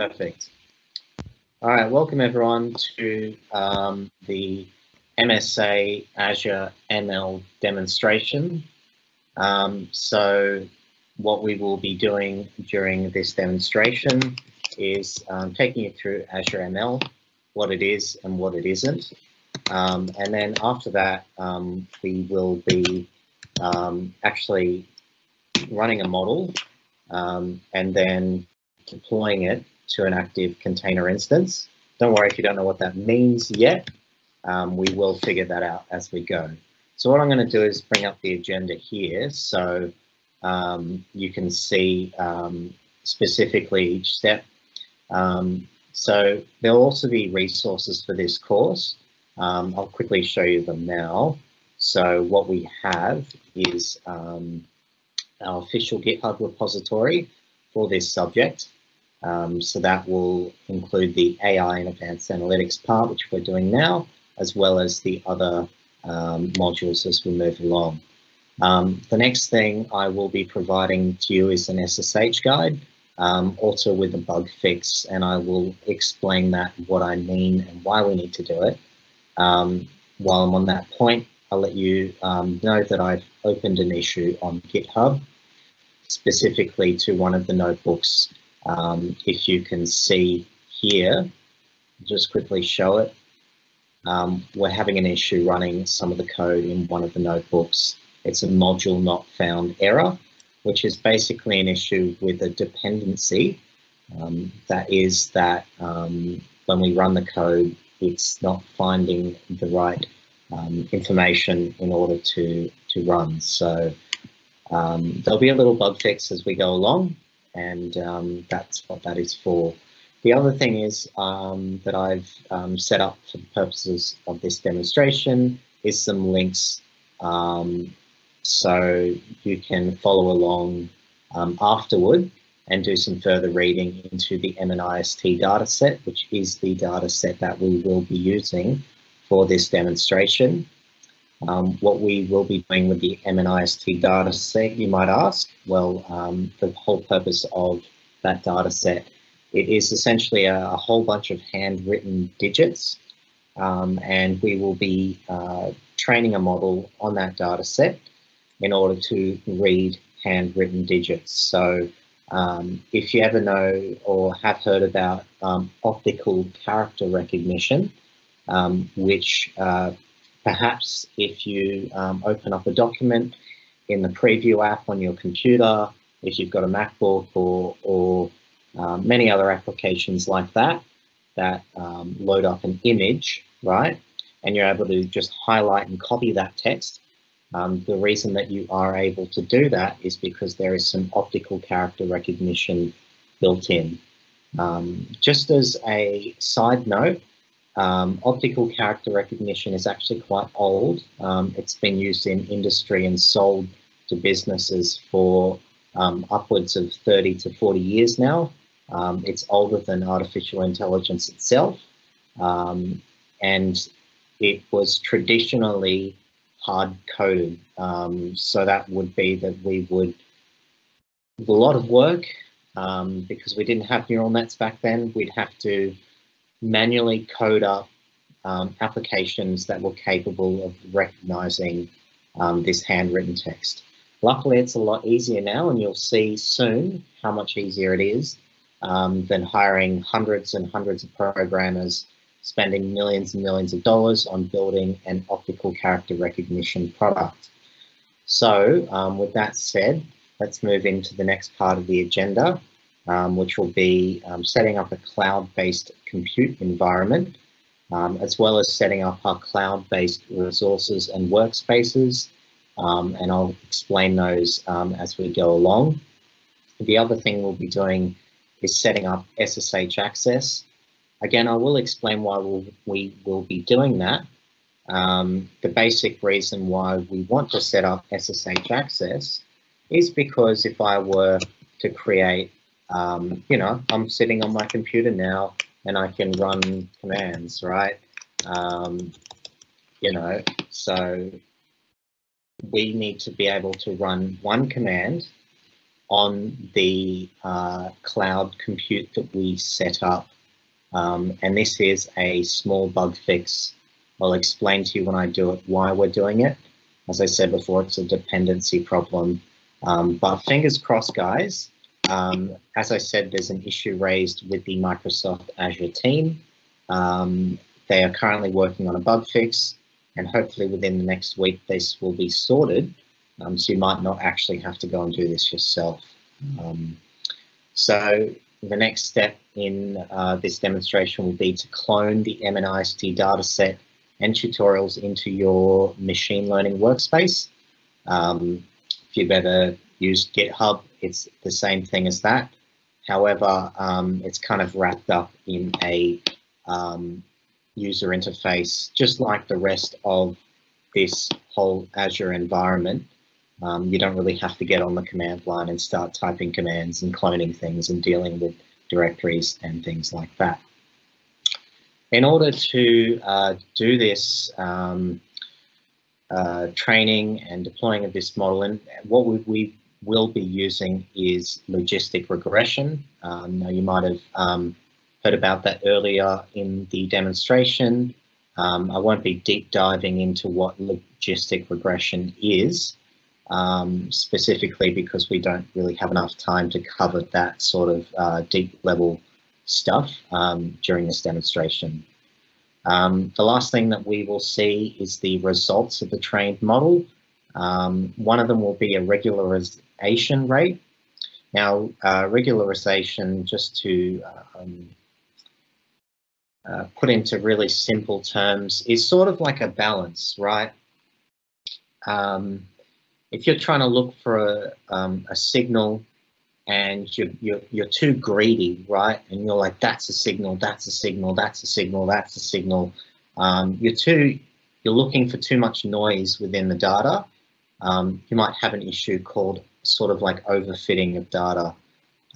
Perfect. All right, welcome everyone to the MSA Azure ML demonstration. So what we will be doing during this demonstration is taking you through Azure ML, what it is and what it isn't. And then after that, we will be actually running a model and then deploying it to an active container instance. Don't worry if you don't know what that means yet. We will figure that out as we go. So what I'm going to do is bring up the agenda here so you can see specifically each step. So there'll also be resources for this course. I'll quickly show you them now. So what we have is our official GitHub repository for this subject. So that will include the AI and advanced analytics part, which we're doing now, as well as the other modules as we move along. The next thing I will be providing to you is an SSH guide, also with a bug fix, and I will explain that, what I mean and why we need to do it. While I'm on that point, I'll let you know that I've opened an issue on GitHub, specifically to one of the notebooks. If you can see here, just quickly show it. We're having an issue running some of the code in one of the notebooks. It's a module not found error, which is basically an issue with a dependency. That is that when we run the code, it's not finding the right information in order to run. So there'll be a little bug fix as we go along, and that's what that is for. The other thing is that I've set up for the purposes of this demonstration is some links, so you can follow along afterward and do some further reading into the MNIST dataset, which is the dataset that we will be using for this demonstration. What we will be doing with the MNIST dataset, you might ask. Well, the whole purpose of that dataset, it is essentially a whole bunch of handwritten digits, and we will be training a model on that dataset in order to read handwritten digits. So if you ever know or have heard about optical character recognition, which perhaps if you open up a document in the preview app on your computer, if you've got a MacBook or many other applications like that, that load up an image, right? And you're able to just highlight and copy that text. The reason that you are able to do that is because there is some optical character recognition built in. Just as a side note, optical character recognition is actually quite old. It's been used in industry and sold to businesses for upwards of 30 to 40 years now. It's older than artificial intelligence itself, and it was traditionally hard-coded. So that would be that we would, with a lot of work, because we didn't have neural nets back then, we'd have to manually code up applications that were capable of recognizing this handwritten text. Luckily, it's a lot easier now, and you'll see soon how much easier it is than hiring hundreds and hundreds of programmers, spending millions and millions of dollars on building an optical character recognition product. So with that said, let's move into the next part of the agenda, which will be setting up a cloud-based compute environment, as well as setting up our cloud-based resources and workspaces, and I'll explain those as we go along. The other thing we'll be doing is setting up SSH access. Again, I will explain why we will be doing that. The basic reason why we want to set up SSH access is because if I were to create, you know, I'm sitting on my computer now and I can run commands, right? You know, so we need to be able to run one command on the cloud compute that we set up. And this is a small bug fix. I'll explain to you when I do it why we're doing it. As I said before, it's a dependency problem. But fingers crossed, guys. As I said, there's an issue raised with the Microsoft Azure team. They are currently working on a bug fix, and hopefully within the next week, this will be sorted. So you might not actually have to go and do this yourself. So the next step in this demonstration will be to clone the MNIST dataset and tutorials into your machine learning workspace. If you've ever used GitHub, it's the same thing as that. However, it's kind of wrapped up in a user interface, just like the rest of this whole Azure environment. You don't really have to get on the command line and start typing commands and cloning things and dealing with directories and things like that. In order to do this training and deploying of this model, and what we will be using is logistic regression. Now you might have heard about that earlier in the demonstration. I won't be deep diving into what logistic regression is, specifically because we don't really have enough time to cover that sort of deep level stuff during this demonstration. The last thing that we will see is the results of the trained model. One of them will be a regularization rate. Now, regularization, just to put into really simple terms, is sort of like a balance, right? If you're trying to look for a signal and you're too greedy, right? And you're like, that's a signal, that's a signal, that's a signal, that's a signal. You're looking for too much noise within the data. You might have an issue called sort of like overfitting of data.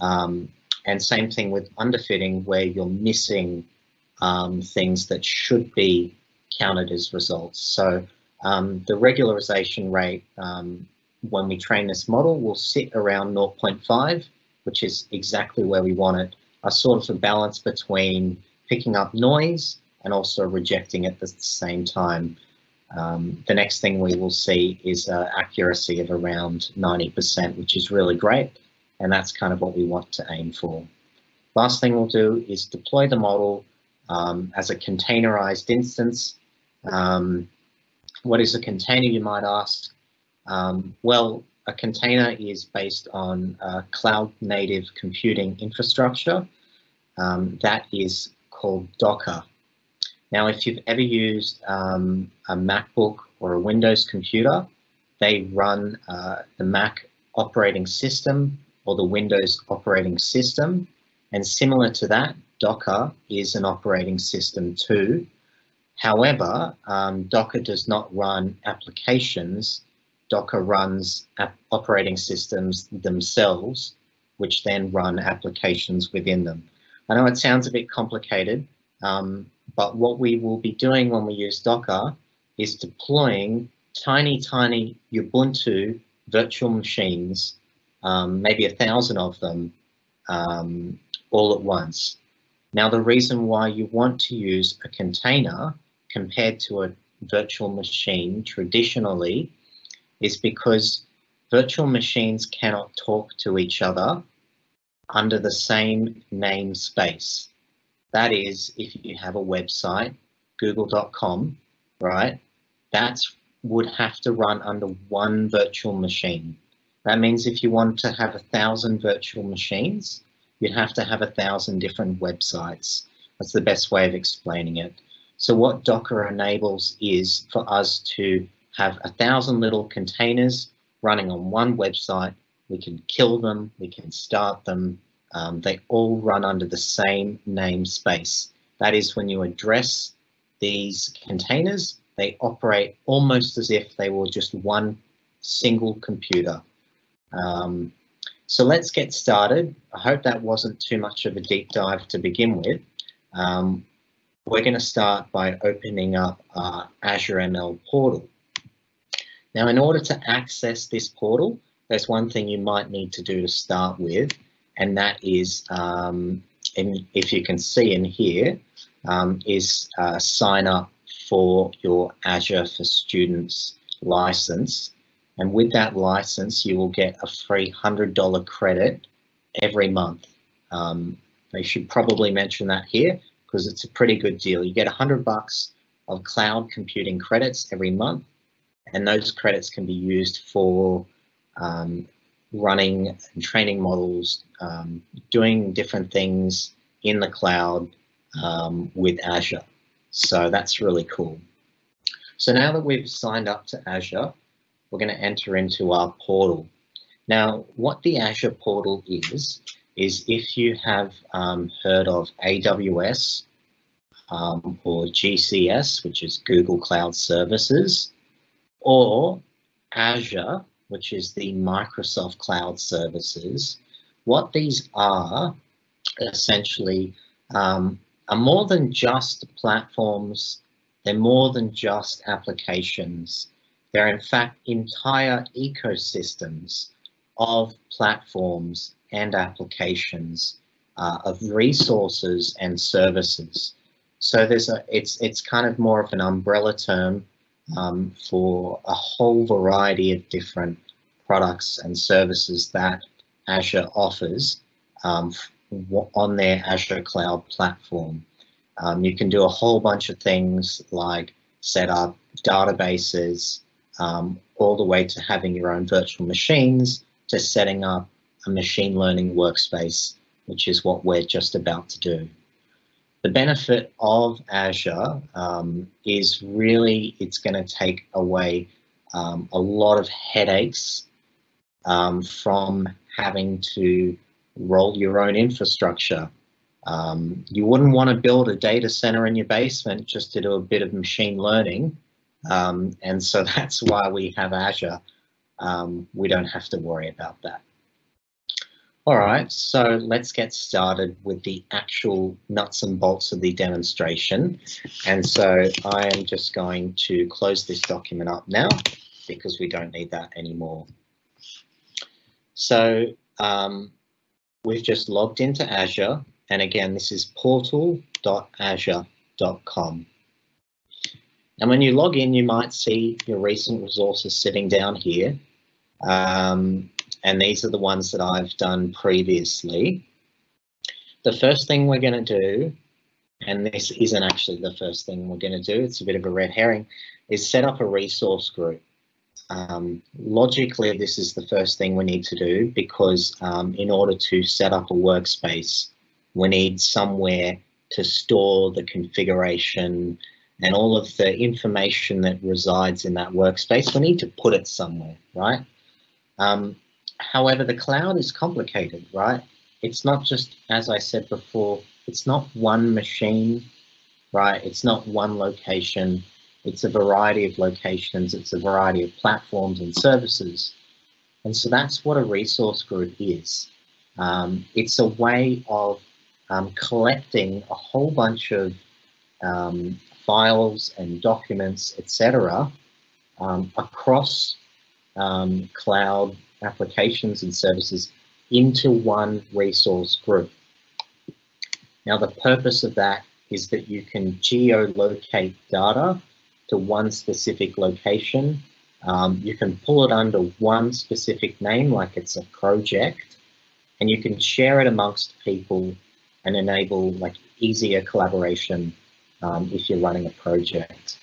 And same thing with underfitting, where you're missing things that should be counted as results. So the regularization rate, when we train this model, will sit around 0.5, which is exactly where we want it. A sort of a balance between picking up noise and also rejecting it at the same time. The next thing we will see is accuracy of around 90%, which is really great. And that's kind of what we want to aim for. Last thing we'll do is deploy the model as a containerized instance. What is a container, you might ask? Well, a container is based on cloud native computing infrastructure that is called Docker. Now, if you've ever used a MacBook or a Windows computer, they run the Mac operating system or the Windows operating system. And similar to that, Docker is an operating system too. However, Docker does not run applications. Docker runs operating systems themselves, which then run applications within them. I know it sounds a bit complicated, but what we will be doing when we use Docker is deploying tiny Ubuntu virtual machines, maybe 1,000 of them, all at once. Now, the reason why you want to use a container compared to a virtual machine traditionally is because virtual machines cannot talk to each other under the same namespace. That is, if you have a website, google.com, right, that would have to run under one virtual machine. That means if you want to have 1,000 virtual machines, you'd have to have 1,000 different websites. That's the best way of explaining it. So what Docker enables is for us to have 1,000 little containers running on one website. We can kill them, we can start them. They all run under the same namespace. That is, when you address these containers, they operate almost as if they were just one single computer. So let's get started. I hope that wasn't too much of a deep dive to begin with. We're going to start by opening up our Azure ML Portal. Now, in order to access this portal, there's one thing you might need to do to start with, and that is, and if you can see in here, is sign up for your Azure for Students license. And with that license, you will get a free $100 credit every month. I should probably mention that here because it's a pretty good deal. You get $100 of cloud computing credits every month, and those credits can be used for running and training models, doing different things in the cloud with Azure. So that's really cool. So now that we've signed up to Azure, we're going to enter into our portal. Now, what the Azure portal is if you have heard of AWS or GCS, which is Google Cloud Services, or Azure, which is the Microsoft Cloud Services, what these are essentially are more than just platforms. They're more than just applications. They're in fact entire ecosystems of platforms and applications, of resources and services. So it's kind of more of an umbrella term for a whole variety of different products and services that Azure offers on their Azure Cloud platform. You can do a whole bunch of things like set up databases, all the way to having your own virtual machines, to setting up a machine learning workspace, which is what we're just about to do. The benefit of Azure is really it's going to take away a lot of headaches from having to roll your own infrastructure. You wouldn't want to build a data center in your basement just to do a bit of machine learning. And so that's why we have Azure. We don't have to worry about that. All right, so let's get started with the actual nuts and bolts of the demonstration. And so I am just going to close this document up now because we don't need that anymore. So we've just logged into Azure. And again, this is portal.azure.com. And when you log in, you might see your recent resources sitting down here. And these are the ones that I've done previously. The first thing we're going to do, and this isn't actually the first thing we're going to do, it's a bit of a red herring, is set up a resource group. Logically, this is the first thing we need to do because in order to set up a workspace, we need somewhere to store the configuration and all of the information that resides in that workspace. We need to put it somewhere, right? However, the cloud is complicated, right? It's not just, as I said before, it's not one machine, right? It's not one location. It's a variety of locations. It's a variety of platforms and services. And so that's what a resource group is. It's a way of collecting a whole bunch of files and documents, etc., across cloud applications and services into one resource group. Now, the purpose of that is that you can geolocate data to one specific location. You can pull it under one specific name, like it's a project, and you can share it amongst people and enable like easier collaboration if you're running a project.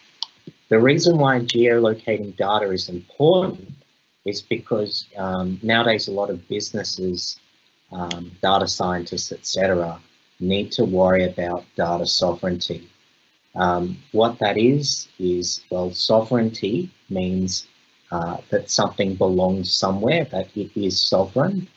The reason why geolocating data is important is because nowadays a lot of businesses, data scientists, etc., need to worry about data sovereignty. What that is, well, sovereignty means that something belongs somewhere, that it is sovereign,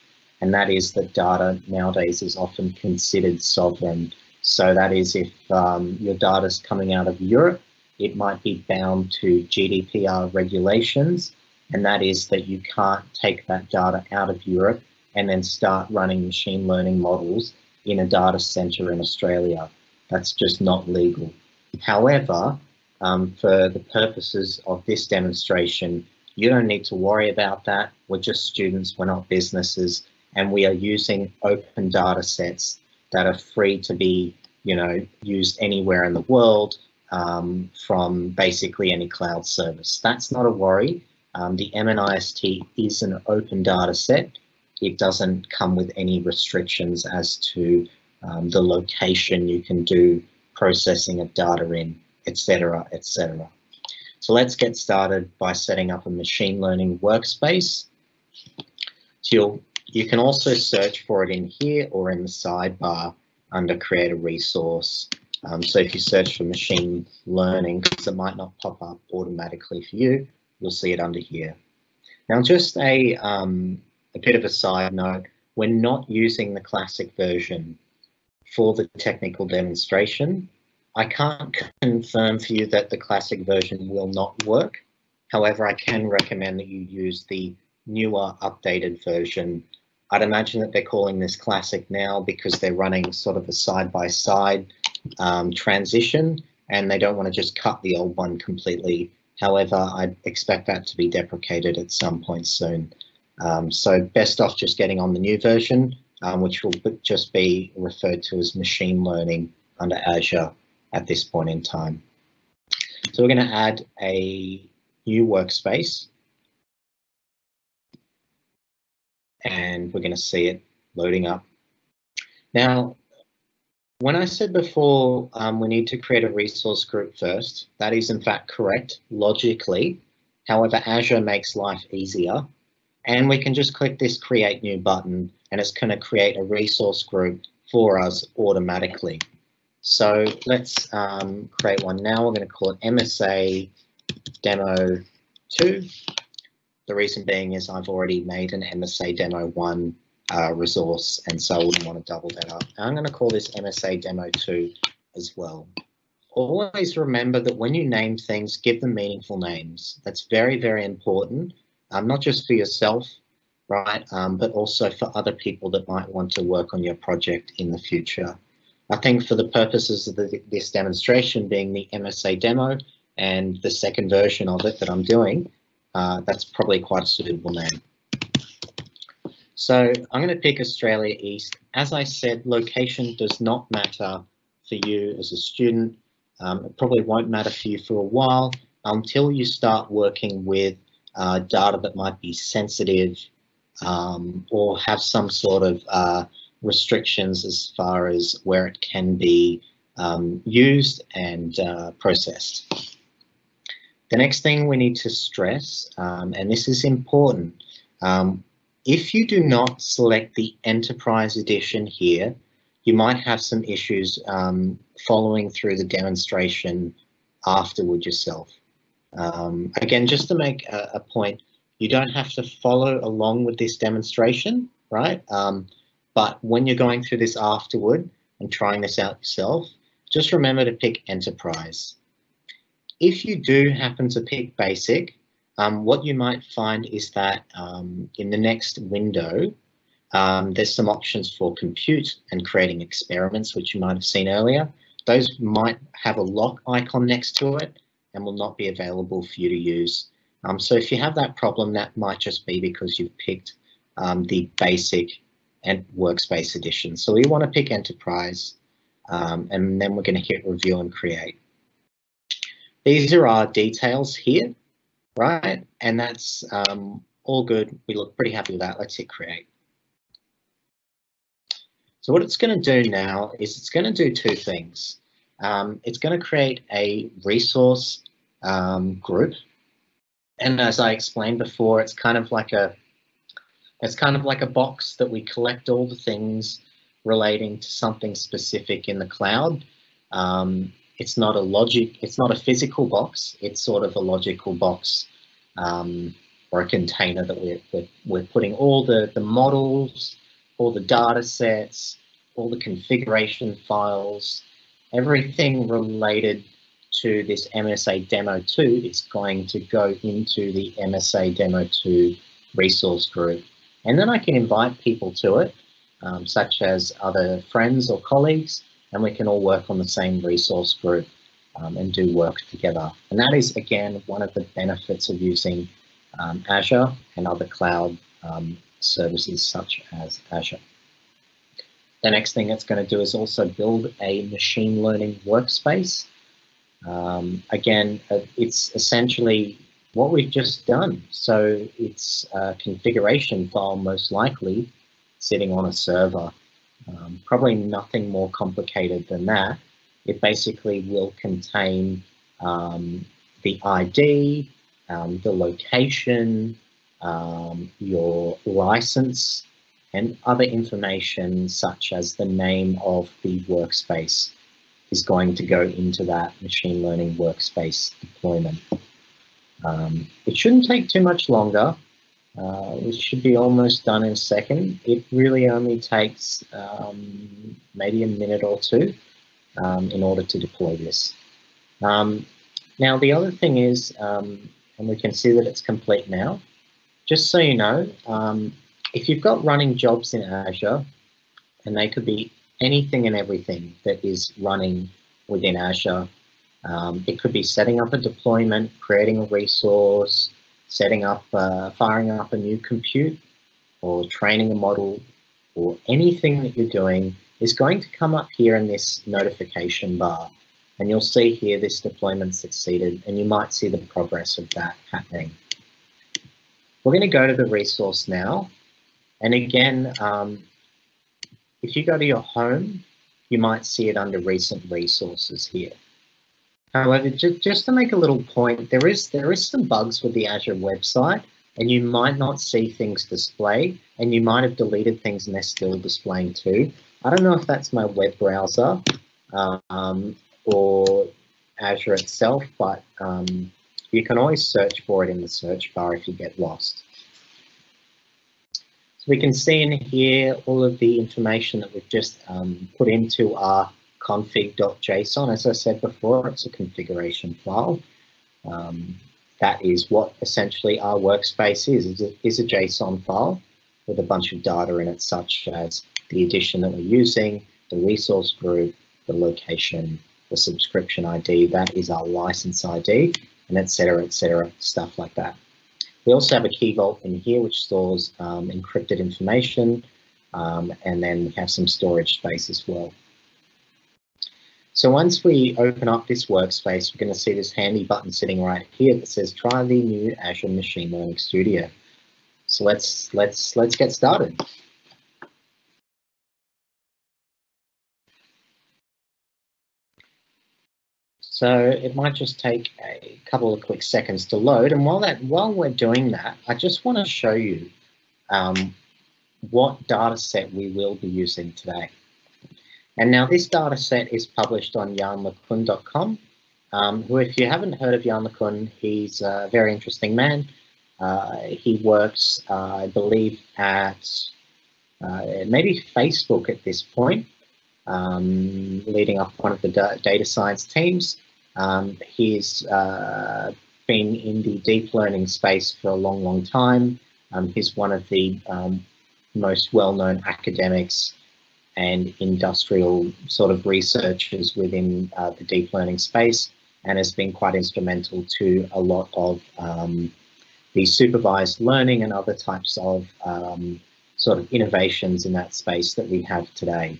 and that is that data nowadays is often considered sovereign. So that is if your data is coming out of Europe, it might be bound to GDPR regulations, and that is that you can't take that data out of Europe and then start running machine learning models in a data center in Australia. That's just not legal. However, for the purposes of this demonstration, You don't need to worry about that. We're just students, we're not businesses, and we are using open data sets that are free to be, used anywhere in the world, from basically any cloud service. That's not a worry. The MNIST is an open data set. It doesn't come with any restrictions as to the location you can do processing of data in, etc., etc. So let's get started by setting up a machine learning workspace. So you can also search for it in here or in the sidebar under create a resource. So if you search for machine learning, because it might not pop up automatically for you, you'll see it under here. Now, just a bit of a side note, we're not using the classic version for the technical demonstration. I can't confirm for you that the classic version will not work. However, I can recommend that you use the newer, updated version. I'd imagine that they're calling this classic now because they're running sort of a side-by-side transition, and they don't want to just cut the old one completely. However, I expect that to be deprecated at some point soon. So best off just getting on the new version, which will just be referred to as machine learning under Azure at this point in time. So we're going to add a new workspace, and we're going to see it loading up. Now, when I said before we need to create a resource group first, that is in fact correct logically. However, Azure makes life easier, and we can just click this create new button, and it's going to create a resource group for us automatically. So let's create one now. We're going to call it MSA Demo 2. The reason being is I've already made an MSA Demo 1 resource, and so I wouldn't want to double that up. I'm going to call this MSA Demo 2 as well. Always remember that when you name things, give them meaningful names. That's very, very important, not just for yourself, right, but also for other people that might want to work on your project in the future. I think for the purposes of this demonstration being the MSA demo and the second version of it that I'm doing, that's probably quite a suitable name. So I'm going to pick Australia East. As I said, location does not matter for you as a student. It probably won't matter for you for a while until you start working with data that might be sensitive or have some sort of restrictions as far as where it can be used and processed. The next thing we need to stress, and this is important, if you do not select the Enterprise Edition here, you might have some issues following through the demonstration afterward yourself. Again, just to make a point, you don't have to follow along with this demonstration, right? But when you're going through this afterward and trying this out yourself, just remember to pick Enterprise. If you do happen to pick Basic, what you might find is that in the next window, there's some options for compute and creating experiments, which you might have seen earlier. Those might have a lock icon next to it and will not be available for you to use. So if you have that problem, that might just be because you've picked the Basic and Workspace Edition. So we want to pick Enterprise, and then we're going to hit Review and Create. These are our details here, right? And that's all good. We look pretty happy with that. Let's hit Create. So what it's going to do now is it's going to do two things. It's going to create a resource group, and as I explained before, it's kind of like a box that we collect all the things relating to something specific in the cloud. It's not a physical box. It's sort of a logical box or a container that we're putting all the models, all the data sets, all the configuration files, everything related to this MSA Demo 2 is going to go into the MSA Demo 2 resource group. And then I can invite people to it, such as other friends or colleagues, and we can all work on the same resource group and do work together. And that is, again, one of the benefits of using Azure and other cloud services such as Azure. The next thing it's going to do is also build a machine learning workspace. Again, it's essentially what we've just done. So it's a configuration file, most likely, sitting on a server. Probably nothing more complicated than that. It basically will contain the ID, the location, your license, and other information such as the name of the workspace is going to go into that machine learning workspace deployment. It shouldn't take too much longer. It should be almost done in a second. It really only takes maybe a minute or two in order to deploy this. Now, the other thing is, and we can see that it's complete now, just so you know, if you've got running jobs in Azure, and they could be anything and everything that is running within Azure, it could be setting up a deployment, creating a resource, setting up, firing up a new compute, or training a model, or anything that you're doing is going to come up here in this notification bar. And you'll see here this deployment succeeded, and you might see the progress of that happening. We're going to go to the resource now. And again, if you go to your home, you might see it under recent resources here. However, just to make a little point, there is some bugs with the Azure website, and you might not see things display, and you might have deleted things and they're still displaying too. I don't know if that's my web browser or Azure itself, but you can always search for it in the search bar if you get lost. So we can see in here all of the information that we've just put into our config.json. As I said before, it's a configuration file. That is what essentially our workspace is a JSON file with a bunch of data in it, such as the edition that we're using, the resource group, the location, the subscription ID, that is our license ID, and et cetera, stuff like that. We also have a key vault in here which stores encrypted information, and then we have some storage space as well. So once we open up this workspace, we're going to see this handy button sitting right here that says try the new Azure Machine Learning Studio. So let's get started. So it might just take a couple of quick seconds to load. And while we're doing that, I just want to show you what data set we will be using today. And now this data set is published on janlekun.com, who, if you haven't heard of Jan LeCun, he's a very interesting man. He works, I believe, at maybe Facebook at this point, leading up one of the data science teams. He's been in the deep learning space for a long time. He's one of the most well-known academics and industrial sort of researchers within the deep learning space, and has been quite instrumental to a lot of the supervised learning and other types of sort of innovations in that space that we have today.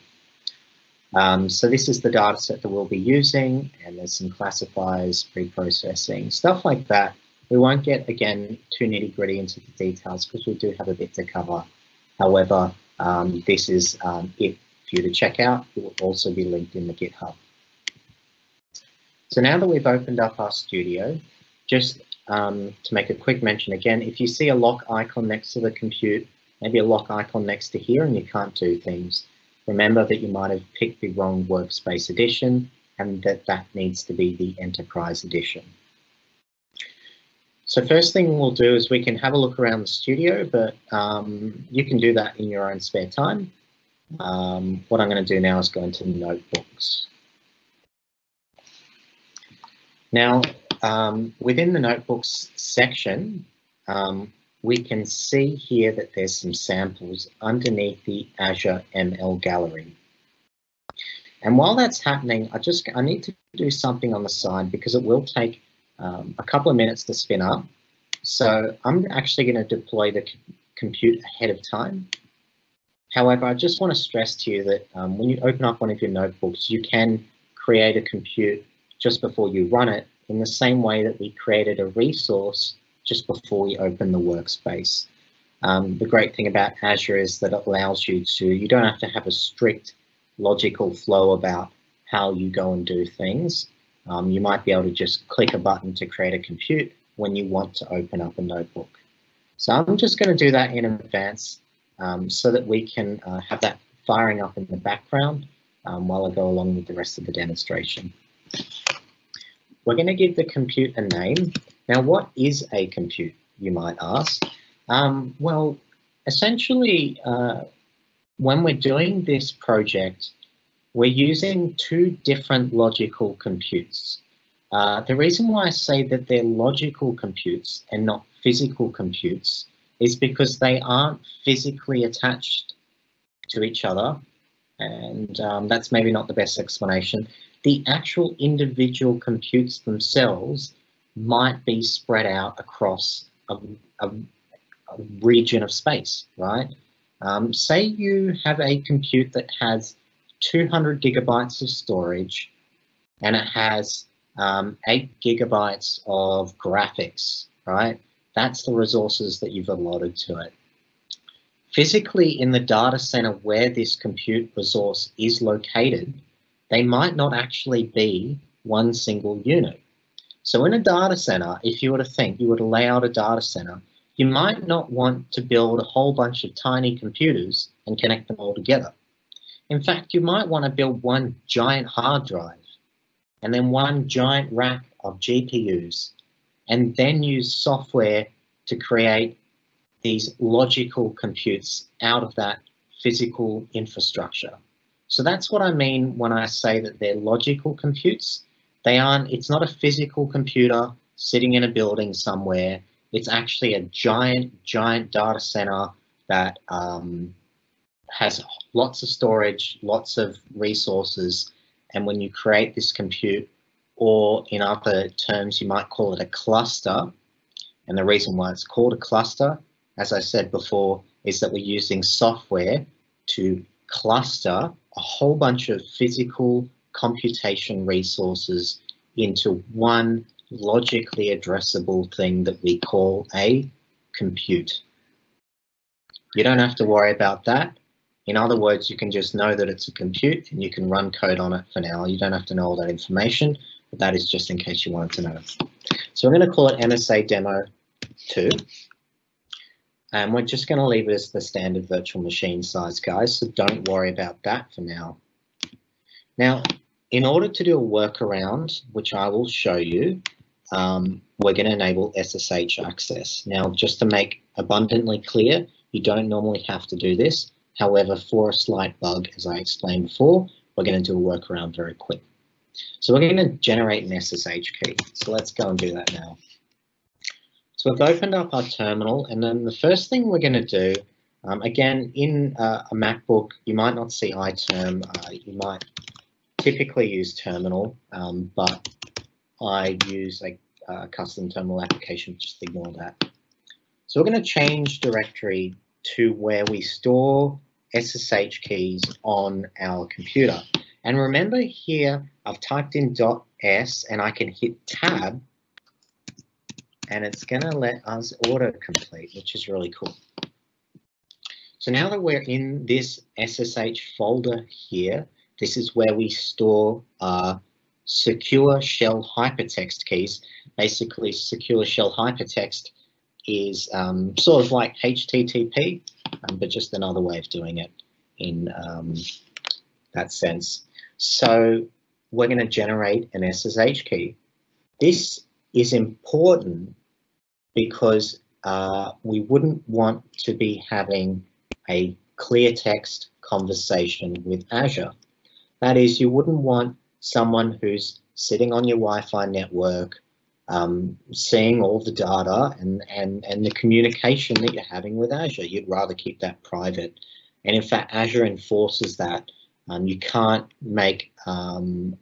So this is the data set that we'll be using, and there's some classifiers, pre-processing, stuff like that. We won't get, again, too nitty-gritty into the details because we do have a bit to cover. However, this is it for you to check out. It will also be linked in the GitHub. So now that we've opened up our studio, just to make a quick mention again, if you see a lock icon next to the compute, maybe a lock icon next to here and you can't do things, remember that you might have picked the wrong workspace edition and that needs to be the enterprise edition. So first thing we'll do is we can have a look around the studio, but you can do that in your own spare time. What I'm going to do now is go into notebooks. Now, within the notebooks section, we can see here that there's some samples underneath the Azure ML gallery. And while that's happening, I need to do something on the side because it will take a couple of minutes to spin up. So I'm actually going to deploy the compute ahead of time. However, I just want to stress to you that when you open up one of your notebooks, you can create a compute just before you run it in the same way that we created a resource just before we open the workspace. The great thing about Azure is that it allows you don't have to have a strict logical flow about how you go and do things. You might be able to just click a button to create a compute when you want to open up a notebook. So I'm just going to do that in advance so that we can have that firing up in the background while I go along with the rest of the demonstration. We're going to give the compute a name. Now, what is a compute, you might ask? Well, essentially, when we're doing this project, we're using two different logical computes. The reason why I say that they're logical computes and not physical computes is because they aren't physically attached to each other, and that's maybe not the best explanation. The actual individual computes themselves might be spread out across a region of space, right? Say you have a compute that has 200 gigabytes of storage and it has 8 gigabytes of graphics, right? That's the resources that you've allotted to it. Physically, in the data center where this compute resource is located, they might not actually be one single unit. So in a data center, if you were to think, you were to lay out a data center, you might not want to build a whole bunch of tiny computers and connect them all together. In fact, you might want to build one giant hard drive and then one giant rack of GPUs, and then use software to create these logical computes out of that physical infrastructure. So that's what I mean when I say that they're logical computes. It's not a physical computer sitting in a building somewhere. It's actually a giant data center that has lots of storage, lots of resources, and when you create this compute, or in other terms, you might call it a cluster, and the reason why it's called a cluster, as I said before, is that we're using software to cluster a whole bunch of physical computation resources into one logically addressable thing that we call a compute. You don't have to worry about that. In other words, you can just know that it's a compute and you can run code on it for now. You don't have to know all that information, but that is just in case you wanted to know. So we're going to call it MSA Demo 2. And we're just going to leave it as the standard virtual machine size, guys, so don't worry about that for now. Now, in order to do a workaround, which I will show you, we're going to enable SSH access. Now, just to make abundantly clear, you don't normally have to do this. However, for a slight bug, as I explained before, we're going to do a workaround very quick. So we're going to generate an SSH key. So let's go and do that now. So we've opened up our terminal, and then the first thing we're going to do, again, in a MacBook, you might not see iTerm. You might typically use terminal, but I use a custom terminal application, just ignore that. So we're going to change directory to where we store SSH keys on our computer. And remember here, I've typed in .s and I can hit tab and it's going to let us autocomplete, which is really cool. So now that we're in this SSH folder here, this is where we store our secure shell hypertext keys. Basically, secure shell hypertext is sort of like HTTP, but just another way of doing it in that sense. So we're going to generate an SSH key. This is important because we wouldn't want to be having a clear text conversation with Azure. That is, you wouldn't want someone who's sitting on your Wi-Fi network seeing all the data and the communication that you're having with Azure. You'd rather keep that private. And in fact, Azure enforces that. You can't make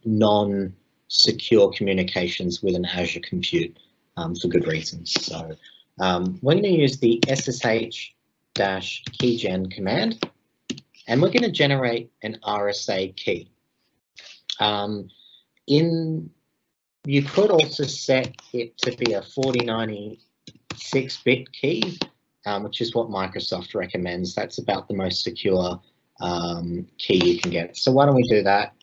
non-secure communications with an Azure compute for good reasons. So we're going to use the SSH-keygen command, and we're going to generate an RSA key. You could also set it to be a 4096-bit key, which is what Microsoft recommends. That's about the most secure key you can get. So why don't we do that?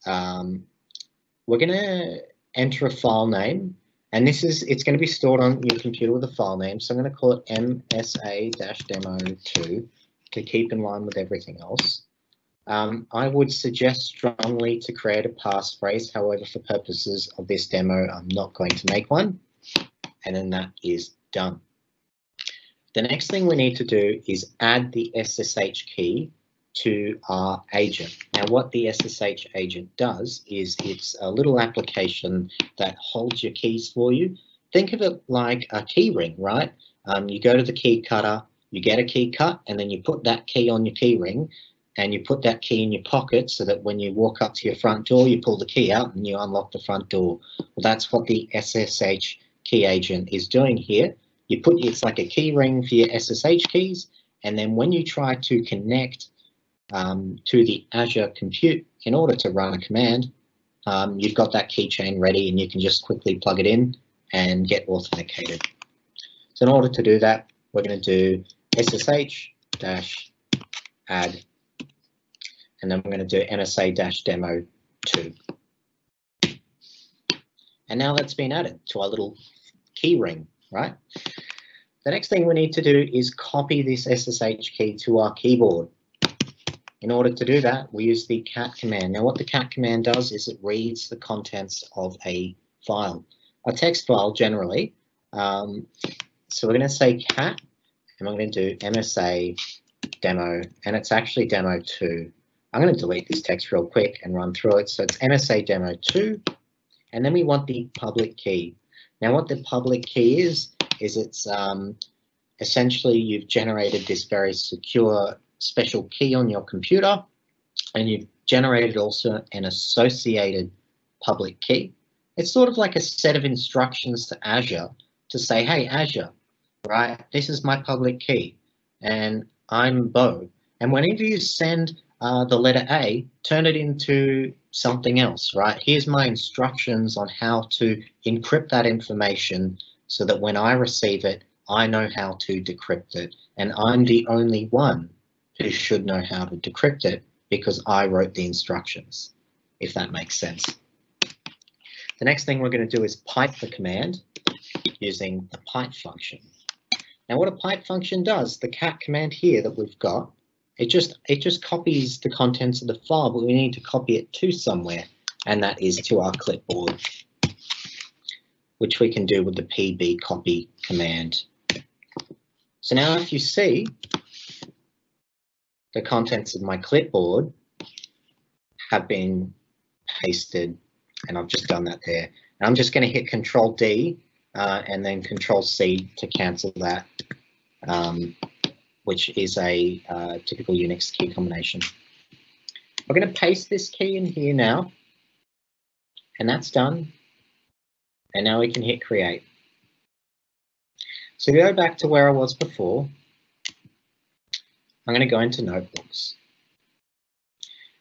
We're going to enter a file name, and it's going to be stored on your computer with a file name. So I'm going to call it MSA-demo2 to keep in line with everything else. I would suggest strongly to create a passphrase. However, for purposes of this demo, I'm not going to make one. And then that is done. The next thing we need to do is add the SSH key to our agent. Now, what the SSH agent does is it's a little application that holds your keys for you. Think of it like a key ring, right? You go to the key cutter, you get a key cut, and then you put that key on your key ring, and you put that key in your pocket so that when you walk up to your front door, you pull the key out and you unlock the front door. Well, that's what the SSH key agent is doing here. It's like a key ring for your SSH keys, and then when you try to connect to the Azure compute in order to run a command, you've got that keychain ready and you can just quickly plug it in and get authenticated. So in order to do that, we're going to do SSH-add, and then we're going to do MSA-demo2. And now that's been added to our little key ring, right? The next thing we need to do is copy this SSH key to our keyboard. In order to do that, we use the cat command. Now, what the cat command does is it reads the contents of a file, a text file generally. So we're going to say cat, and we're going to do MSA demo, and it's actually demo2. I'm going to delete this text real quick and run through it. So it's MSA demo2, and then we want the public key. Now, what the public key is it's essentially you've generated this very secure special key on your computer, and you've generated also an associated public key. It's sort of like a set of instructions to Azure to say, hey, Azure, right, this is my public key, and I'm Bo. And whenever you send the letter A, turn it into something else, right? Here's my instructions on how to encrypt that information so that when I receive it, I know how to decrypt it. And I'm the only one who should know how to decrypt it because I wrote the instructions, if that makes sense. The next thing we're going to do is pipe the command using the pipe function. Now, what a pipe function does, the cat command here that we've got, it just copies the contents of the file, but we need to copy it to somewhere, and that is to our clipboard, which we can do with the pb copy command. So now if you see, the contents of my clipboard have been pasted, and I've just done that there. And I'm just going to hit Control D and then Control C to cancel that, which is a typical Unix key combination. We're going to paste this key in here now, and that's done. And now we can hit Create. So go back to where I was before. I'm going to go into Notebooks.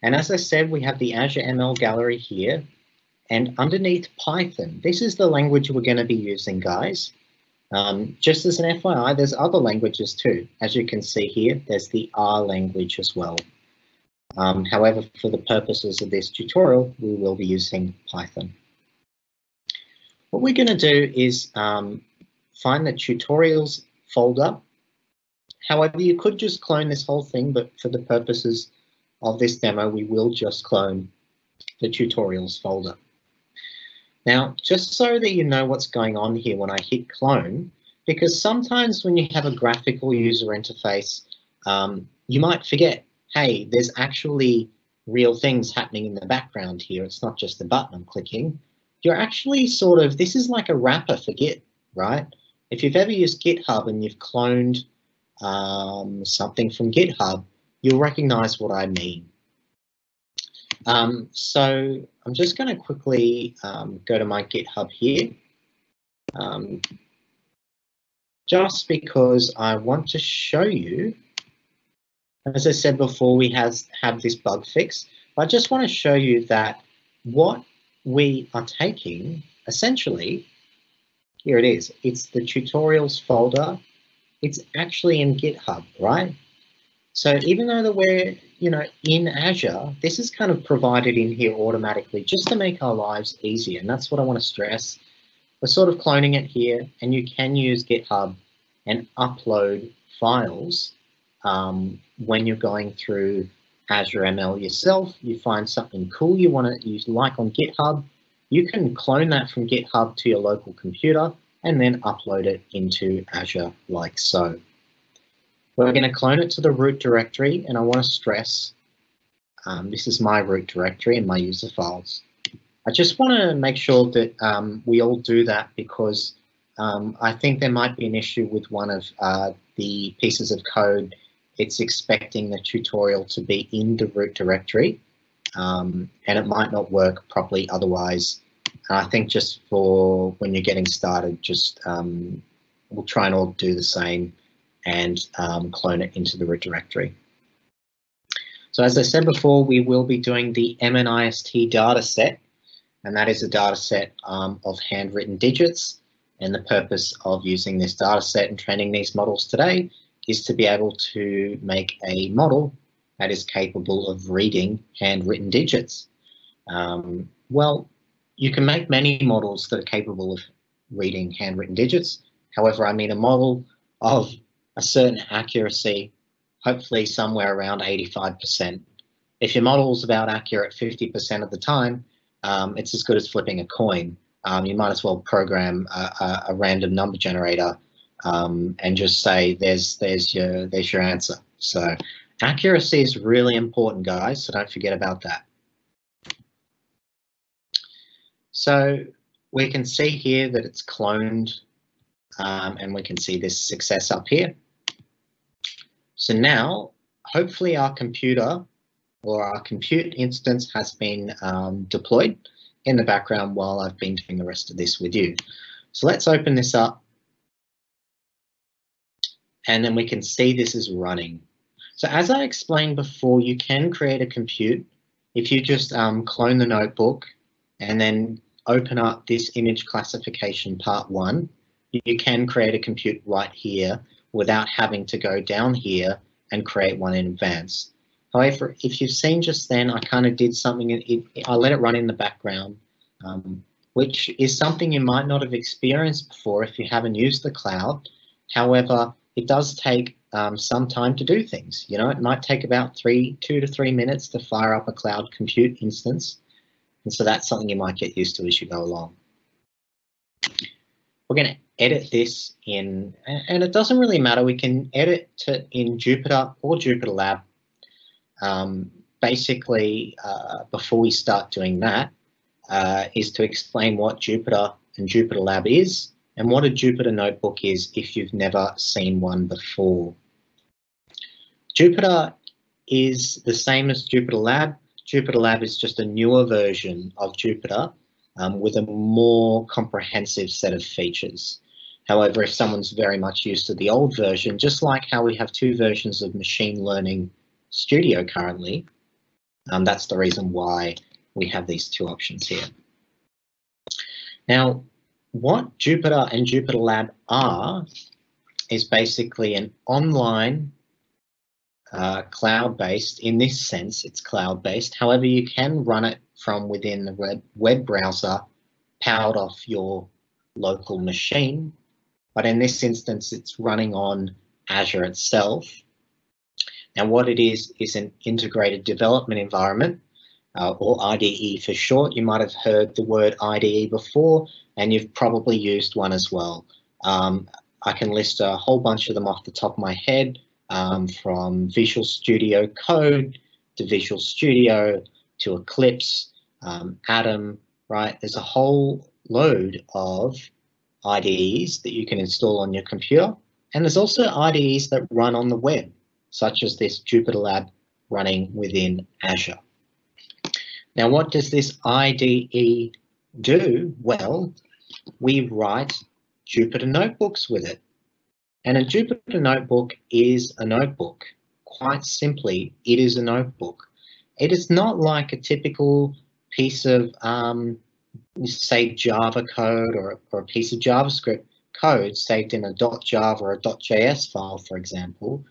And as I said, we have the Azure ML gallery here. And underneath Python, this is the language we're going to be using, guys. Just as an FYI, there's other languages too. As you can see here, there's the R language as well. However, for the purposes of this tutorial, we will be using Python. What we're going to do is find the tutorials folder. However, you could just clone this whole thing, but for the purposes of this demo, we will just clone the tutorials folder. Now, just so that you know what's going on here when I hit clone, because sometimes when you have a graphical user interface, you might forget, hey, there's actually real things happening in the background here. It's not just the button I'm clicking. You're actually sort of, this is like a wrapper for Git, right? If you've ever used GitHub and you've cloned something from GitHub, you'll recognize what I mean. So I'm just going to quickly go to my GitHub here. just because I want to show you, as I said before, we have this bug fix. I just want to show you that what we are taking, essentially, here it is. It's the tutorials folder. It's actually in GitHub, right? So even though that we're, in Azure, this is kind of provided in here automatically just to make our lives easier. And that's what I want to stress. We're sort of cloning it here, and you can use GitHub and upload files when you're going through Azure ML yourself. You find something cool you like on GitHub, you can clone that from GitHub to your local computer and then upload it into Azure like so. We're going to clone it to the root directory, and I want to stress this is my root directory and my user files. I just want to make sure that we all do that, because I think there might be an issue with one of the pieces of code. It's expecting the tutorial to be in the root directory, and it might not work properly otherwise. And I think just for when you're getting started, just we'll try and all do the same and clone it into the root directory. So as I said before, we will be doing the MNIST data set, and that is a data set of handwritten digits. And the purpose of using this data set and training these models today is to be able to make a model that is capable of reading handwritten digits. Well, you can make many models that are capable of reading handwritten digits. However, I mean a model of a certain accuracy, hopefully somewhere around 85%. If your model is about accurate 50% of the time, it's as good as flipping a coin. You might as well program a random number generator and just say there's your answer. So accuracy is really important, guys, so don't forget about that. So we can see here that it's cloned, and we can see this success up here. So now, hopefully our computer or our compute instance has been deployed in the background while I've been doing the rest of this with you. So let's open this up, and then we can see this is running. So as I explained before, you can create a compute if you just clone the notebook and then open up this image classification part 1. You can create a compute right here without having to go down here and create one in advance. However, if you've seen just then, I kind of did something, I let it run in the background, which is something you might not have experienced before if you haven't used the cloud. However, it does take some time to do things. It might take about 2 to 3 minutes to fire up a cloud compute instance. And so that's something you might get used to as you go along. We're going to edit this in, and it doesn't really matter, we can edit in Jupyter or Jupyter Lab. Basically, before we start doing that, is to explain what Jupyter and Jupyter Lab is and what a Jupyter notebook is if you've never seen one before. Jupyter is the same as Jupyter Lab. Jupyter Lab is just a newer version of Jupyter with a more comprehensive set of features. However, if someone's very much used to the old version, just like how we have 2 versions of Machine Learning Studio currently, that's the reason why we have these 2 options here. Now, what Jupyter and Jupyter Lab are is basically an online cloud-based. In this sense, it's cloud-based. However, you can run it from within the web browser powered off your local machine. But in this instance, it's running on Azure itself. And what it is an integrated development environment, or IDE for short. You might have heard the word IDE before, and you've probably used one as well. I can list a whole bunch of them off the top of my head, from Visual Studio Code to Visual Studio to Eclipse, Atom, right? There's a whole load of IDEs that you can install on your computer. And there's also IDEs that run on the web, such as this Jupyter Lab running within Azure. Now, what does this IDE do? Well, we write Jupyter notebooks with it. And a Jupyter notebook is a notebook. Quite simply, it is a notebook. It is not like a typical piece of, say, Java code or a piece of JavaScript code saved in a .java or a .js file, for example.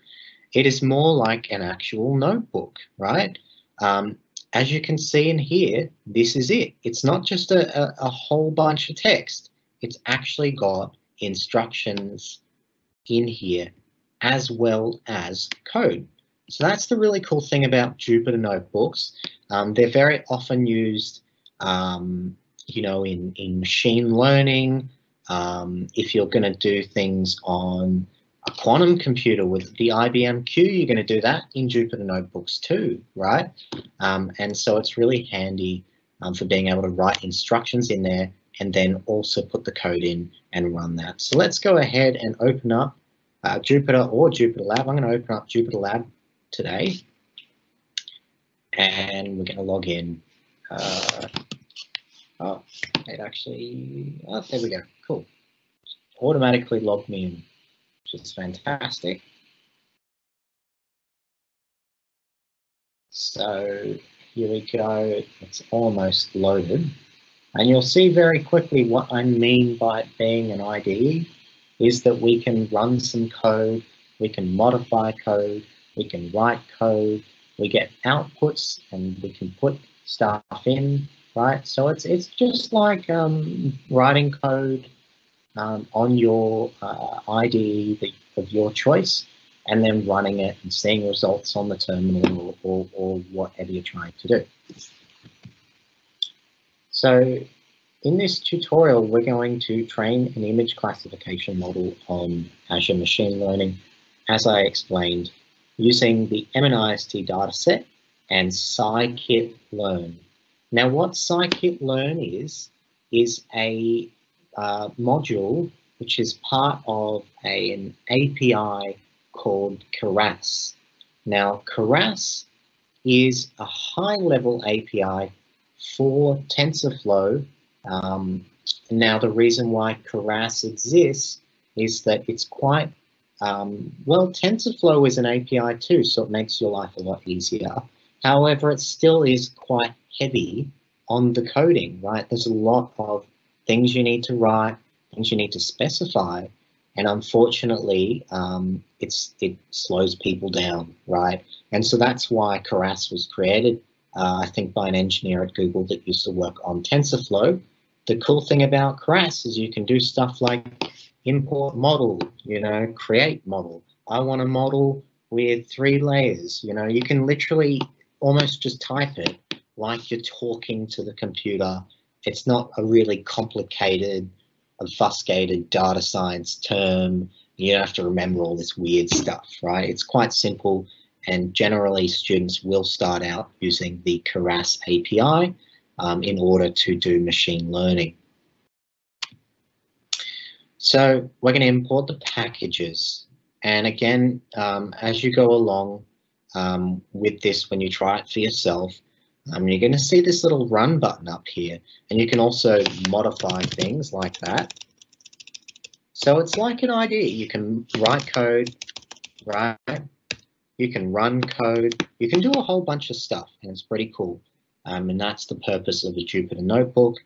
It is more like an actual notebook, right? As you can see in here, this is it. It's not just a whole bunch of text. It's actually got instructions in here as well as code. So that's the really cool thing about Jupyter notebooks. They're very often used, you know, in machine learning. If you're going to do things on a quantum computer with the IBM Q, you're going to do that in Jupyter notebooks too, right? And so it's really handy for being able to write instructions in there and then also put the code in and run that. So let's go ahead and open up Jupyter or Jupyter Lab. I'm going to open up Jupyter Lab today, and we're going to log in. Oh, it actually, oh, there we go, cool. Automatically logged me in, which is fantastic. So here we go, it's almost loaded. And you'll see very quickly what I mean by it being an IDE is that we can run some code, we can modify code, we can write code, we get outputs and we can put stuff in, right? So it's just like writing code on your IDE of your choice and then running it and seeing results on the terminal or whatever you're trying to do. So in this tutorial, we're going to train an image classification model on Azure Machine Learning, as I explained, using the MNIST dataset and Scikitlearn. Now, what Scikitlearn is a module which is part of an API called Keras. Now, Keras is a high-level API for TensorFlow. Now, the reason why Keras exists is that it's quite, well, TensorFlow is an API too, so it makes your life a lot easier. However, it still is quite heavy on the coding, right? There's a lot of things you need to write, things you need to specify, and unfortunately, it slows people down, right? And so that's why Keras was created, I think by an engineer at Google that used to work on TensorFlow. The cool thing about Keras is you can do stuff like import model, you know, create model. I want a model with 3 layers, you know, you can literally almost just type it like you're talking to the computer. It's not a really complicated, obfuscated data science term. You don't have to remember all this weird stuff, right? It's quite simple, and generally students will start out using the Keras API in order to do machine learning. So we're going to import the packages. And again, as you go along with this, when you try it for yourself, you're going to see this little run button up here, and you can also modify things like that. So it's like an IDE. You can write code, right? You can run code. You can do a whole bunch of stuff, and it's pretty cool. And that's the purpose of the Jupyter Notebook.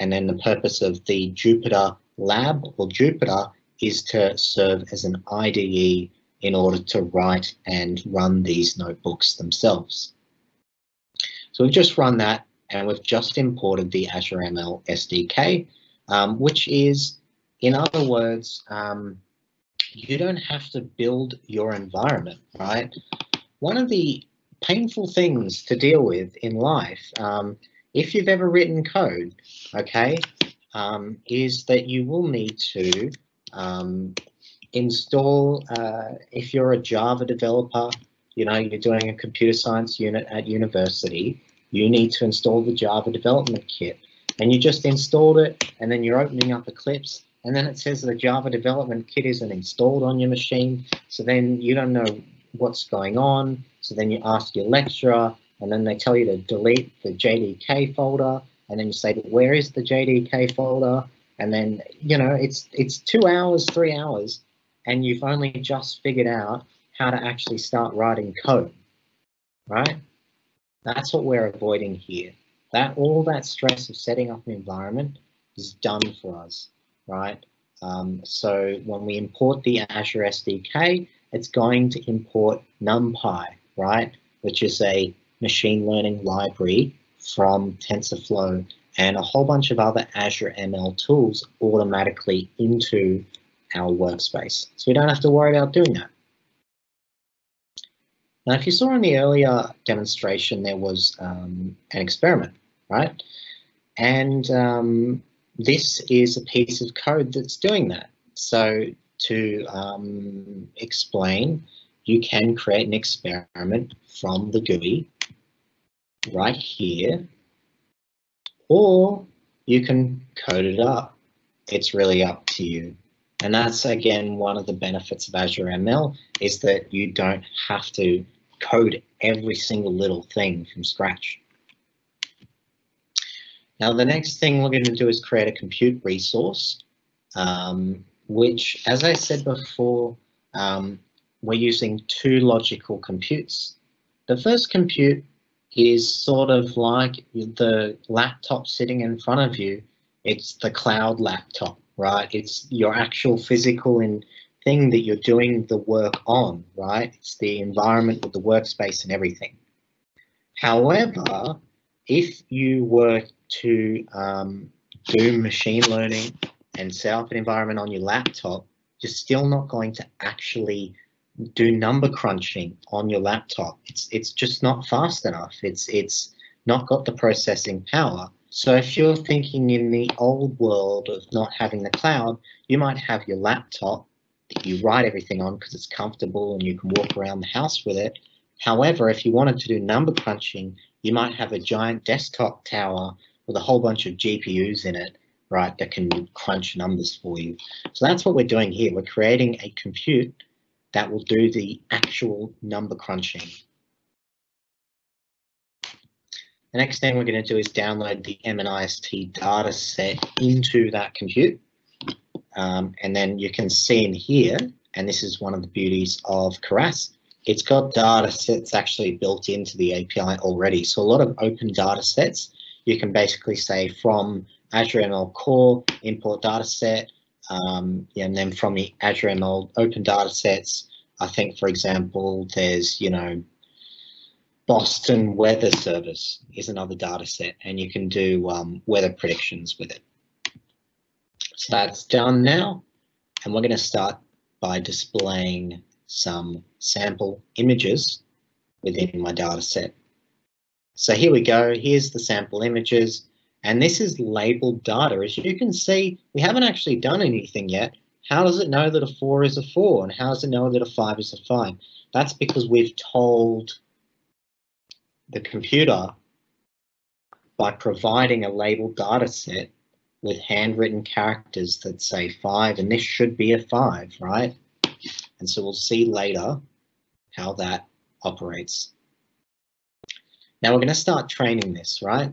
And then the purpose of the Jupyter Lab or Jupyter is to serve as an IDE in order to write and run these notebooks themselves. So we've just run that, and we've just imported the Azure ML SDK, which is, in other words, you don't have to build your environment, right? One of the painful things to deal with in life, if you've ever written code, okay, is that you will need to install, if you're a Java developer, you know, you're doing a computer science unit at university, you need to install the Java development kit. And you just installed it, and then you're opening up Eclipse, and then it says the Java development kit isn't installed on your machine, so then you don't know what's going on. So then you ask your lecturer, and then they tell you to delete the JDK folder, and then you say, where is the JDK folder? And then, you know, it's 2 hours, 3 hours, and you've only just figured out how to actually start writing code, right? That's what we're avoiding here. All that stress of setting up an environment is done for us, right? So when we import the Azure SDK, it's going to import NumPy, right? Which is a machine learning library from TensorFlow and a whole bunch of other Azure ML tools automatically into our workspace. So we don't have to worry about doing that. Now, if you saw in the earlier demonstration, there was an experiment, right? And this is a piece of code that's doing that. So to explain, you can create an experiment from the GUI right here, or you can code it up. It's really up to you. And that's, again, one of the benefits of Azure ML is that you don't have to code every single little thing from scratch. Now, the next thing we're going to do is create a compute resource, which, as I said before, we're using two logical computes. The first compute is sort of like the laptop sitting in front of you. It's the cloud laptop, right? It's your actual physical thing that you're doing the work on, right? It's the environment with the workspace and everything. However, if you were to do machine learning and set up an environment on your laptop, you're still not going to actually do number crunching on your laptop. It's just not fast enough. It's not got the processing power. So if you're thinking in the old world of not having the cloud, you might have your laptop that you write everything on because it's comfortable and you can walk around the house with it. However, if you wanted to do number crunching, you might have a giant desktop tower with a whole bunch of GPUs in it, right, that can crunch numbers for you. So that's what we're doing here. We're creating a compute that will do the actual number crunching. The next thing we're going to do is download the MNIST data set into that compute. And then you can see in here, and this is one of the beauties of Keras, it's got data sets actually built into the API already. So a lot of open data sets, you can basically say from Azure ML Core, import data set, and then from the Azure ML open data sets, I think, for example, there's, Boston Weather Service is another data set, and you can do weather predictions with it. So that's done now, and we're going to start by displaying some sample images within my data set. So here we go. Here's the sample images, and this is labeled data. As you can see, we haven't actually done anything yet. How does it know that a 4 is a 4, and how does it know that a 5 is a 5? That's because we've told the computer by providing a labeled data set with handwritten characters that say 5, and this should be a 5, right? And so we'll see later how that operates. Now we're going to start training this, right?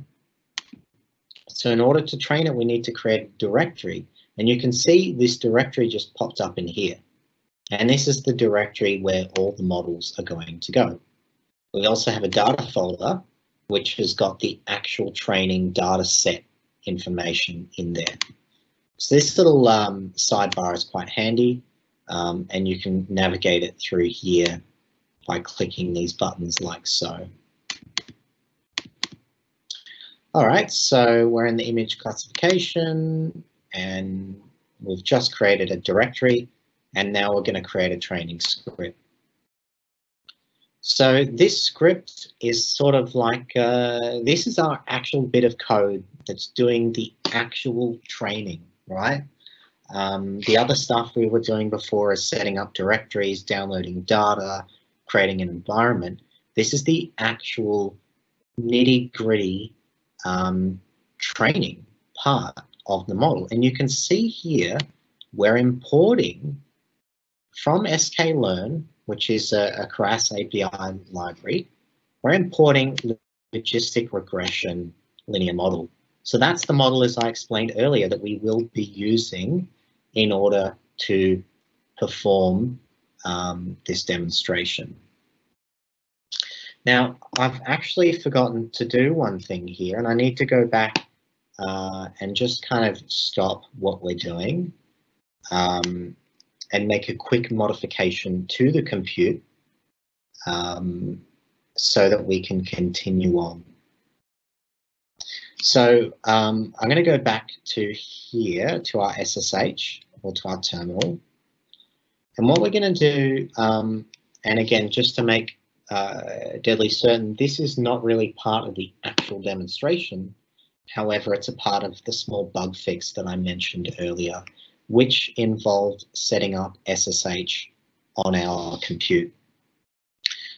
So in order to train it, we need to create a directory, and you can see this directory just popped up in here. And this is the directory where all the models are going to go. We also have a data folder, which has got the actual training data set information in there. So this little sidebar is quite handy, and you can navigate it through here by clicking these buttons like so. All right, so we're in the image classification, and we've just created a directory, and now we're going to create a training script. So this script is sort of like, this is our actual bit of code that's doing the actual training, right? The other stuff we were doing before is setting up directories, downloading data, creating an environment. This is the actual nitty-gritty training part of the model. And you can see here, we're importing from Scikitlearn, which is a Keras API library, we're importing logistic regression linear model. So that's the model, as I explained earlier, that we will be using in order to perform this demonstration. Now, I've actually forgotten to do one thing here, and I need to go back and just kind of stop what we're doing and make a quick modification to the compute so that we can continue on. So I'm going to go back to here, to our SSH, or to our terminal. And what we're going to do, and again, just to make deadly certain, this is not really part of the actual demonstration. However, it's a part of the small bug fix that I mentioned earlier, which involved setting up SSH on our compute.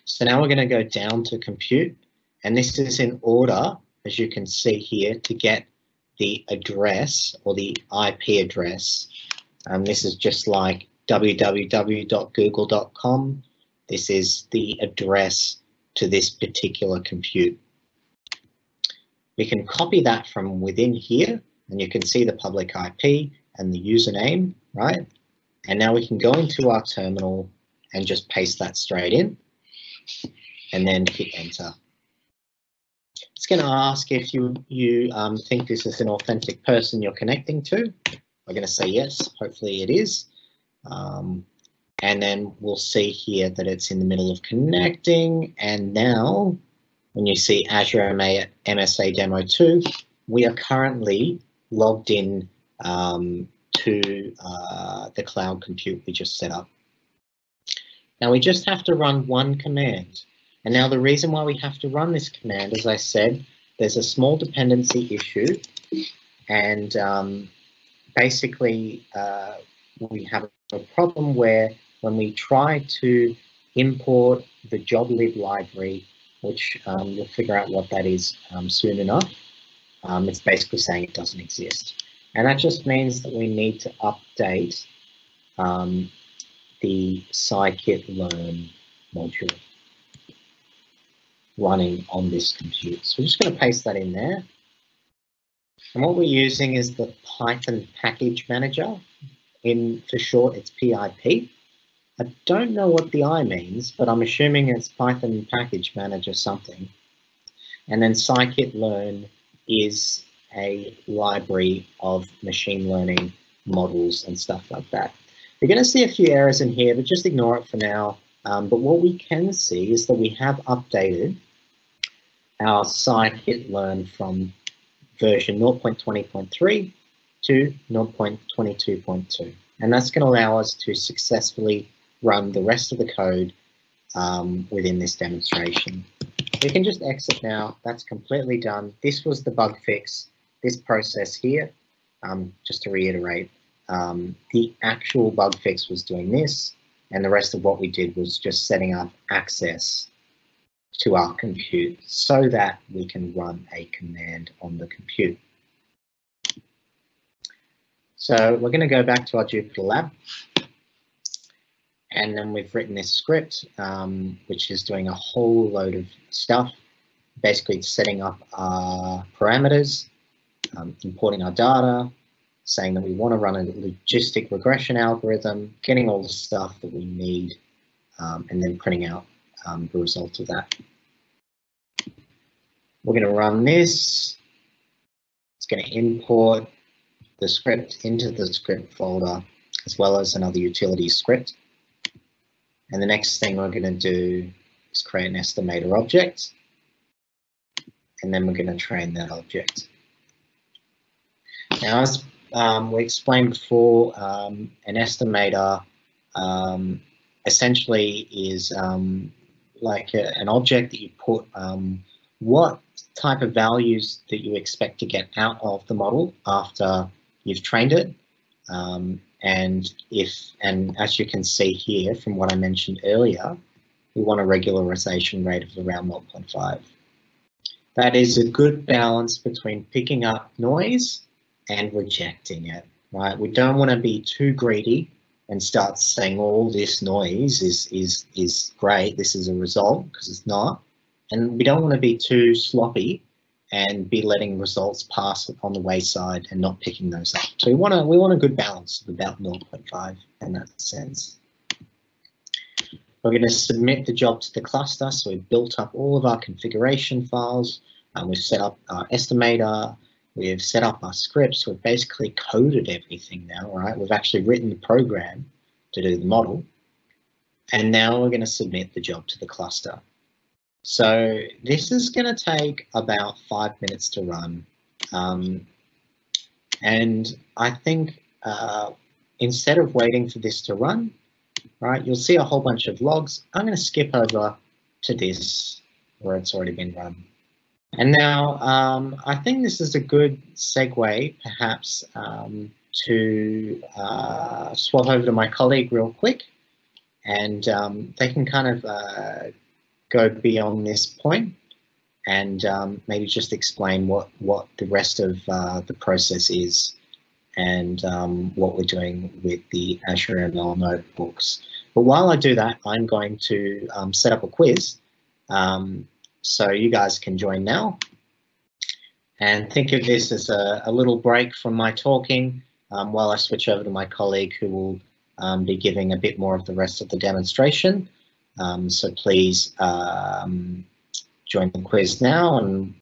So now we're going to go down to compute, and this is in order, as you can see here, to get the address or the IP address. This is just like www.google.com. This is the address to this particular compute. We can copy that from within here, and you can see the public IP and the username, right? And now we can go into our terminal and just paste that straight in, and then hit enter. It's going to ask if you think this is an authentic person you're connecting to. We're going to say yes, hopefully it is. And then we'll see here that it's in the middle of connecting. And now, when you see Azure MSA Demo 2, we are currently logged in to the cloud compute we just set up. Now we just have to run one command. And now the reason why we have to run this command, as I said, there's a small dependency issue. And basically, we have a problem where when we try to import the joblib library, which you'll figure out what that is soon enough, it's basically saying it doesn't exist. And that just means that we need to update the Scikit-Learn module running on this compute. So we're just going to paste that in there. And what we're using is the Python package manager. For short, it's PIP. I don't know what the I means, but I'm assuming it's Python package manager something. And then Scikit-Learn is a library of machine learning models and stuff like that. You're going to see a few errors in here, but just ignore it for now. But what we can see is that we have updated our Scikit-Learn from version 0.20.3 to 0.22.2. And that's going to allow us to successfully run the rest of the code within this demonstration. We can just exit now. That's completely done. This was the bug fix, this process here. Just to reiterate, the actual bug fix was doing this, and the rest of what we did was just setting up access to our compute so that we can run a command on the compute. So we're going to go back to our Jupyter lab, and then we've written this script, which is doing a whole load of stuff. Basically, it's setting up our parameters, importing our data, saying that we want to run a logistic regression algorithm, getting all the stuff that we need, and then printing out the result of that. We're going to run this. It's going to import the script into the script folder, as well as another utility script. And the next thing we're going to do is create an estimator object, and then we're going to train that object. Now, as we explained before, an estimator essentially is like an object that you put what type of values that you expect to get out of the model after you've trained it. And as you can see here from what I mentioned earlier, we want a regularization rate of around 0.5. That is a good balance between picking up noise and rejecting it, right? We don't want to be too greedy and start saying all this noise is great, this is a result, because it's not. And we don't want to be too sloppy and be letting results pass on the wayside and not picking those up. So we want a good balance of about 0.5 in that sense. We're going to submit the job to the cluster. So we've built up all of our configuration files, and we've set up our estimator, we've set up our scripts, we've basically coded everything now, right? We've actually written the program to do the model, and now we're going to submit the job to the cluster. So this is going to take about 5 minutes to run. And I think instead of waiting for this to run, right, you'll see a whole bunch of logs. I'm going to skip over to this where it's already been run. And now I think this is a good segue perhaps to swap over to my colleague real quick, and they can kind of go beyond this point and maybe just explain what the rest of the process is and what we're doing with the Azure ML notebooks. But while I do that, I'm going to set up a quiz. So you guys can join now. And think of this as a little break from my talking while I switch over to my colleague who will be giving a bit more of the rest of the demonstration. So please join the quiz now, and